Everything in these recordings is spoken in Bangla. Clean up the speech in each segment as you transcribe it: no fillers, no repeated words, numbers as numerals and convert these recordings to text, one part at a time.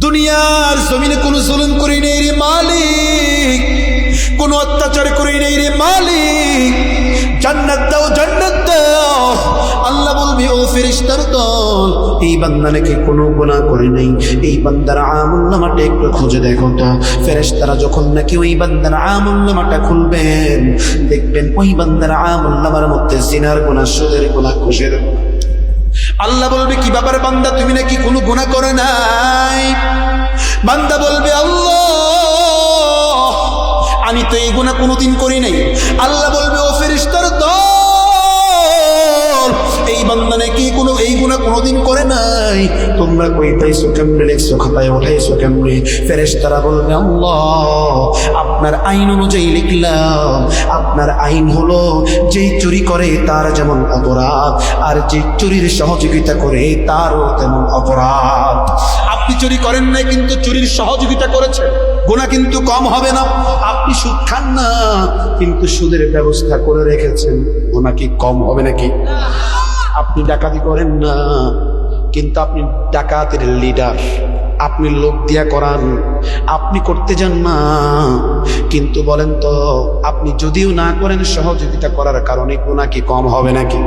দুনিয়ার জমিনে কোনো জুলুম করি নেই রে মালিক, কোনো অত্যাচার করি নেই রে মালিক, জান্নাত দাও জান্নাত দাও। আল্লাহ বলবি ও ফেরেশতার দল, এই বান্দা নাকি কোনো গুনাহ করে নাই, এই বান্দার আমলনামাটা একটু খুঁজে দেখো তো। ফেরেশতারা যখন নাকি ওই বান্দার আমলনামাটা খুলবেন, দেখবেন ওই বান্দার আমলনামার মধ্যে জিনার গুনাহ, সুদের গুনাহ, ঘুষের গুনাহ। আল্লাহ বলবে কি ব্যাপার বান্দা, তুমি নাকি কোনো গুনাহ করে নাই? বান্দা বলবে আল্লাহ আমি তো এই গুনাহ কোনোদিন করি নাই। আল্লাহ বলবে ও ফেরেশতার দল, এই বান্দা নাকি এই গুনাহ কোনোদিন করে নাই, তোমরা কই পাইছো, কেমনে লিখছো, খাতায় উঠাইছো কেমনে? ফেরেশতারা বলবে আল্লাহ আপনার আইন অনুযায়ী লিখলাম। আপনার আইন হলো যেই চুরি করে তার যেমন অপরাধ, আর যে চুরির সহযোগিতা করে তারও তেমন অপরাধ। আপনি চুরি করেন নাই কিন্তু চুরির সহযোগিতা করেছেন, গুনাহ কিন্তু কম হবে না। আপনি সুদ খান না কিন্তু সুদের ব্যবস্থা করে রেখেছেন, গুনাহ কি কম হবে নাকি? আপনি ডাকাতি করেন না কিন্তু আপনি ডাকাতের লিডার, আপনি লোক দিয়া করান, আপনি করতে যান না কিন্তু বলেন তো আপনি যদিও না করেন সহযোগিতা করার কারণে গুনাহ কি কম হবে নাকি?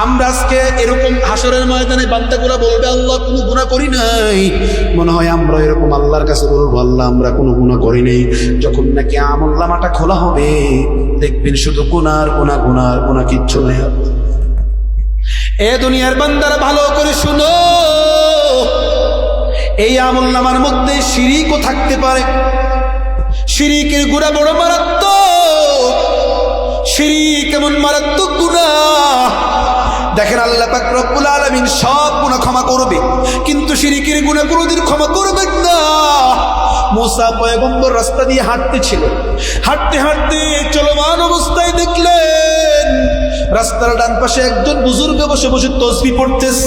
আমরা আজকে এরকম হাসরের ময়দানে বান্দাগুলো বলবে আল্লাহ কোনো গুনাহ করি নাই, মনে হয় আমরা এরকম আল্লাহর কাছে বলবো আল্লাহ আমরা কোনো গুনাহ করি নাই। যখন নাকি আমলনামাটা খোলা হবে দেখবেন শুধু গুনার গুনাহ, গুনার গুনাহ, কিচ্ছু নেই। এ দুনিয়ার বান্দারা ভালো করে শুনো, এই আমলনামার মধ্যে শিরিকও থাকতে পারে। শিরিকের গুনাহ বড় মারাত্মক। শিরিক এমন মারাত্মক গুনাহ, দেখেন আল্লাহ পাক রব্বুল আলামিন সব গুনাহ ক্ষমা করবে কিন্তু শিরিকের গুনাহ কোনোদিন ক্ষমা করবেন না। মুসা পয়গম্বর রাস্তা দিয়ে হাঁটতেছিল, হাঁটতে হাঁটতে চলমান অবস্থায় দেখলেন রাস্তার ডান পাশে একজন বুজুর্গ বসে বসে তাসবিহ পড়তেছে।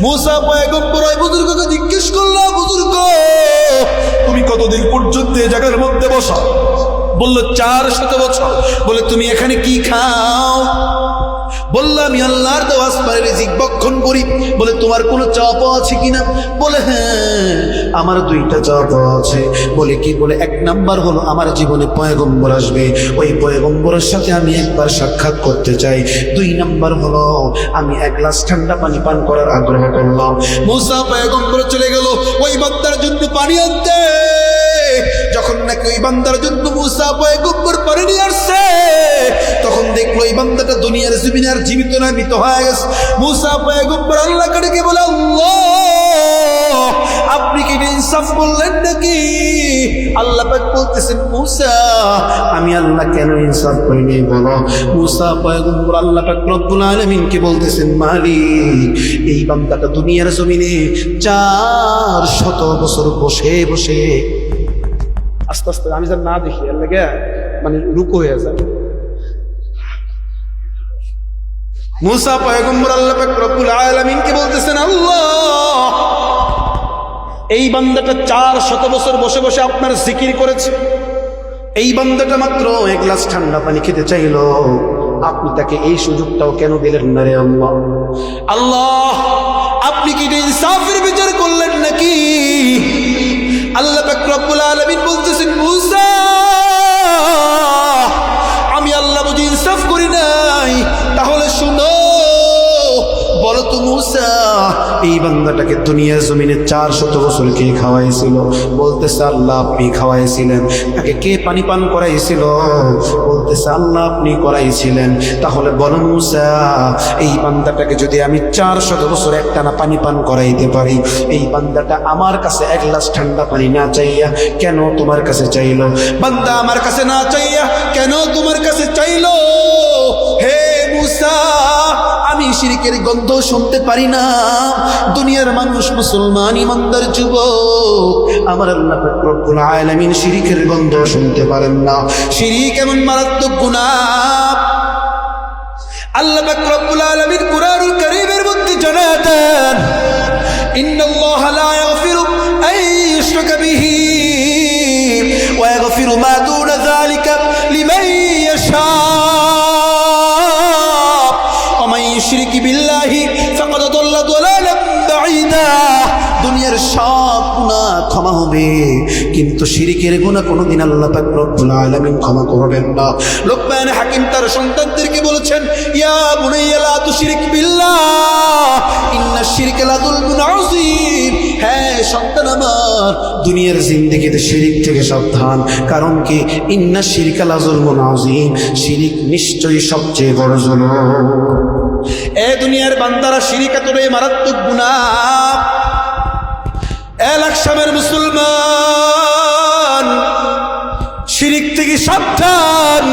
মুসা পয়গম্বর ওই বুজুর্গকে জিজ্ঞেস করল, বুজুর্গ তুমি কতদিন পর্যন্ত এই জায়গার মধ্যে বসো? বলল 400 বছর। বলে তুমি এখানে কি খাও? বলল আমি আল্লাহর দেওয়া আসমানের রিজিক ভক্ষণ করি। বলে তোমার কোনো চাপ আছে কিনা? বলে হ্যাঁ আমার 2টা চাপ আছে। বলে কি? বলে 1 নাম্বার হলো আমার জীবনে পয়গম্বর আসবে, ওই পয়গম্বরের সাথে আমি একবার সাক্ষাৎ করতে চাই। 2 নাম্বার হলো আমি 1 গ্লাস ঠান্ডা পানি পান করার আগ্রহ করলাম। মুসা পয়গম্বর চলে গেল ওই বান্দার জন্য পানি আনতে। যখন নাকি ওই বান্দার জন্য মুসা পয়গম্বর পানি নিয়ে আসছে, তখন দেখলো এই বান্দাটা দুনিয়ার জমিনে আর জীবিত না, মৃত হয়ে গেছে। মুসা পয়গম্বর আল্লাহকে ডেকে বলে আল্লাহ আপনি কি ইনসাফ করলেন নাকি? আল্লাহ পাক বলতেছেন মুসা আমি আল্লাহ কেন ইনসাফ করিনি বলো? মুসা পয়গম্বর আল্লাহ পাক রব্বুল আলামিনকে বলতেছেন মালিক এই বান্দাটা দুনিয়ার জমিনে 400 বছর বসে বসে, আস্তে আস্তে আমি যেন না দেখি এর লাগে মানে রুকু হয়ে যায়। মুসা পয়গম্বর আল্লাহ পাক রব্বুল আলামিনকে বলতেছেন আল্লাহ এই বান্দাটা 400 বছর বসে বসে আপনার জিকির করেছে, এই বান্দাটা মাত্র 1 গ্লাস ঠান্ডা পানি খেতে চাইলো, আপনি তাকে এই সুযোগটাও কেন দিলেন না রে আল্লাহ? আল্লাহ আপনি কি ইনসাফের বিচার করলেন নাকি? আল্লাহ পাক রব্বুল আলামিন বলতেছেন মুসা আমি আল্লাহ বুঝি ইনসাফ করি নাই? তাহলে শুনো বলো তো মুসা এই বান্দাটাকে দুনিয়ার জমিনে 400 বছর কে খাওয়াইছিল? বলতেছে আল্লাহ আপনি খাওয়াইছিলেন। তাকে কে পানি পান করাইছিল? বলতেছে আল্লাহ আপনি করাইছিলেন। তাহলে বলো মুসা এই বান্দাটাকে যদি আমি 400 বছর একটানা পানি পান করাইতে পারি, এই বান্দাটা আমার কাছে 1 গ্লাস ঠান্ডা পানি না চাইয়া কেন তোমার কাছে চাইলো? বান্দা আমার কাছে না চাইয়া কেন তোমার কাছে চাইলো? হে মুসা আমি শিরকের গন্ধ শুনতে পারি না। দুনিয়ার মানুষ মুসলমান ইমানদার যুবক, আমার আল্লাহ পাক রব্বুল আলামিন শিরকের গন্ধ শুনতে পারেন না। শিরক এমন মারাত্মক গুনাহ আল্লাহ পাক রব্বুল আলামিন কুরআনুল কারীমের মধ্যে জানায় দেন ইন্নাল্লাহা লা ইয়াগফিরু আন ইউশরাকা বিহি ওয়া ইয়াগফিরু মা দুনা যালিকা লিমান ইয়াশা শিরকি বিল্লাহি ফাকাদ দাল্লা দালালান বাঈদা। দুনিয়ার সব গুনাহ ক্ষমা হবে, কিন্তু শিরিকের গুনাহ কোনোদিন আল্লাহ পাক রব্বুল আলামিন ক্ষমা করবেন না। লোকমান হাকিম তার সন্তানদেরকে বলেছেন, ইয়া বুনাইয়া লা তুশরিক বিল্লাহ ইন্নাশ শিরকা লাযুলমুন আযীম। হ্যাঁ সন্তান আমার, দুনিয়ার জিন্দেগিতে শিরিক থেকে সাবধান। কারণ কি? ইন্নাশ শিরকা লাযুলমুন আযীম, শিরিক নিশ্চয়ই সবচেয়ে বড় জুলুম। এ দুনিয়ার বান্দারা, শিরিক এতটাই মারাত্মক গুনাহ। লাকসামের মুসলমান, শিরিক থেকে সাবধান।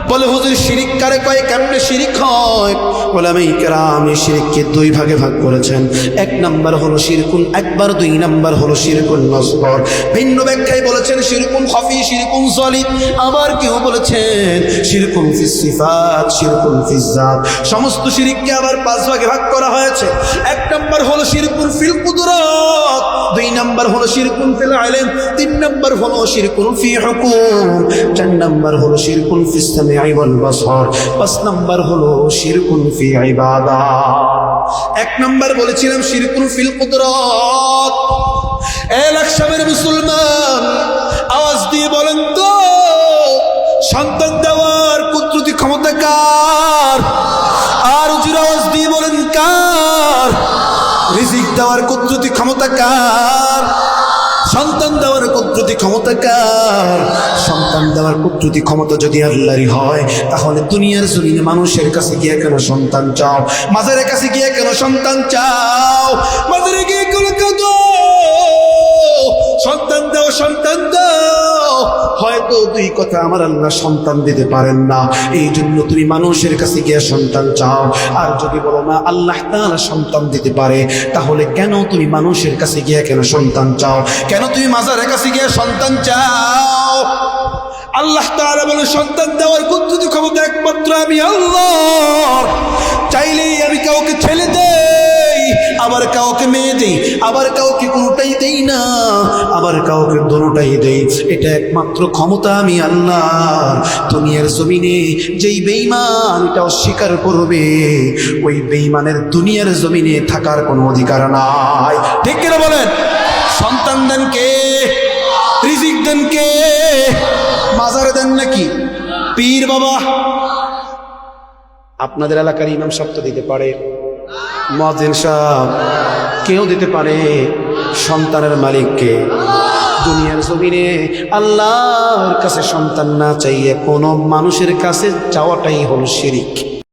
বলে হুজুর শিরিক কারে কয়, কেমনে শিরিক হয়? উলামায়ে কেরাম এই শিরিককে দুই ভাগে ভাগ করেছেন। এক নাম্বার হলো শিরকুন আকবার, দুই নাম্বার হলো শিরকুন আসগর। ভিন্ন ব্যাখ্যায় বলেছেন শিরকুন খাফি, শিরকুন জলিল। আবার কেউ বলেছেন শিরকুন ফিস সিফাত, শিরকুন ফিস জাত। সমস্ত শিরিককে আবার পাঁচ ভাগে ভাগ করা হয়েছে। এক নাম্বার হলো শিরকুন ফিল কুদরাত, দুই নাম্বার হলো শিরকুন ফিল ইলম, তিন নাম্বার হলো শিরকুন ফি হুকুম, চার নাম্বার হলো শিরকুন ফিস সামি ওয়াল বাসর, পাঁচ নাম্বার হলো শিরকুন ফি ইবাদাত। এক নাম্বার বলেছিলাম শিরকুন ফিল কুদরাত। লাকসামের মুসলমান, আওয়াজ দিয়ে বলেন তো, সন্তান দেওয়ার কুদরতি ক্ষমতা কার? আর উজির আওয়াজ দিয়ে বলেন কার? রিজিক দেওয়ার কুদরতি ক্ষমতা কার? সন্তান দেওয়ার কুদরতি ক্ষমতা কার? সন্তান দেওয়ার কুদরতি ক্ষমতা যদি আল্লাহরই হয়, তাহলে দুনিয়ার জমিনে মানুষের কাছে গিয়ে কেন সন্তান চাও? মাজারের কাছে গিয়ে কেন সন্তান চাও? মাজারে গিয়ে কেন কাঁদো? সন্তান দাও, সন্তান দাও। হয়তো দুই কথা আমার আল্লাহ সন্তান দিতে পারেন না, এই জন্য তুমি মানুষের কাছে গিয়ে সন্তান চাও। আর যদি বলো না আল্লাহ তাআলা সন্তান দিতে পারে, তাহলে কেন তুমি মানুষের কাছে গিয়ে কেন সন্তান চাও? কেন তুমি মাজারের কাছে গিয়ে সন্তান চাও? আল্লাহ তাআলা বলে সন্তান দেওয়ার কুদরতি ক্ষমতা একমাত্র আমি আল্লাহর। চাইলেই আমি কাউকে ছেলে দেই, আবার কাউকে মেয়ে দেই, আবার কাউকে কোনোটাই দেই না, আবার কাউকে দোনোটাই দেই। এটা একমাত্র ক্ষমতা আমি আল্লাহর। দুনিয়ার জমিনে যেই বেঈমান এটা অস্বীকার করবে, ওই বেঈমানের দুনিয়ার জমিনে থাকার কোনো অধিকার নাই। ঠিক কিনা বলেন? সন্তান দেন কে? রিজিক দেন কে? মাজারে দেন নাকি পীর বাবা? আপনাদের এলাকার ইমাম সাহেব তো দিতে পারে, মুয়াজ্জিন সাহেব, কেউ দিতে পারে। সন্তানের মালিককে। দুনিয়ার জমিনে আল্লাহর কাছে সন্তান না চাইয়ে কোনো মানুষের কাছে চাওয়াটাই হলো শিরিক।